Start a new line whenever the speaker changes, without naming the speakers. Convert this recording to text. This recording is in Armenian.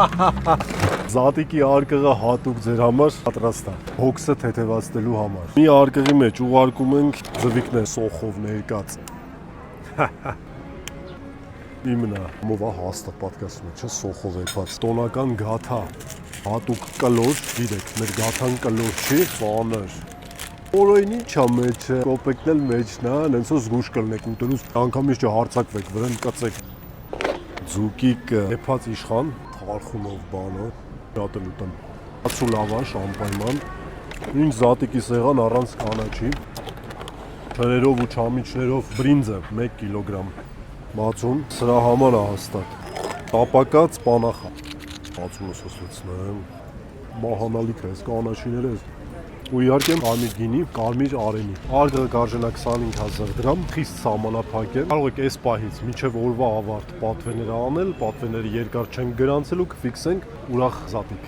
Զատիկի արկղը հատուկ ձեր համար պատրաստ է հոգսը թեթևացնելու համար։ Մի արկղի մեջ ուղարկում ենք ձվիկներ սոխով ներկած։ Իմնա մովա հաստատ պատկասում է, չէ, սոխով եպած տոնական գաթա, հատուկ կլոր, գիտեք, մեր գաթան կլոր չի, ծանր։ Օրոյն ինչա մեջը, կոպեկն էլ մեջն է, նենց որ զգուշ կլնեք ուտելուց, անգամից չհարցակվեք, վրան կծեք։ Ձուկիկը եպած իշխան, թարխունով բանը, շատ էլ ուտեմ։ Հացու լավաշ, անպայման, ինչ զատիկի սեղան առանց կանաչի, չրերով ու չամիչներով բրինձը 1 կիլոգրամ, բացում, սրա համար է հաստատ, տապակած պանախա, բացումս հոսվեցնեմ, մահանալիք է, ես կանաչիները ես, ու իհարկե կարմիր գինի, կարմիր արենի, արկղը կարժենա 25,000 դրամ, խիստ սահմանափակ է, կարող եք այս պահից մինչև օրվա ավարտ պատվերները անել, պատվերները երկար չեն գրանցելու, կֆիքսենք ուրախ զատիկ։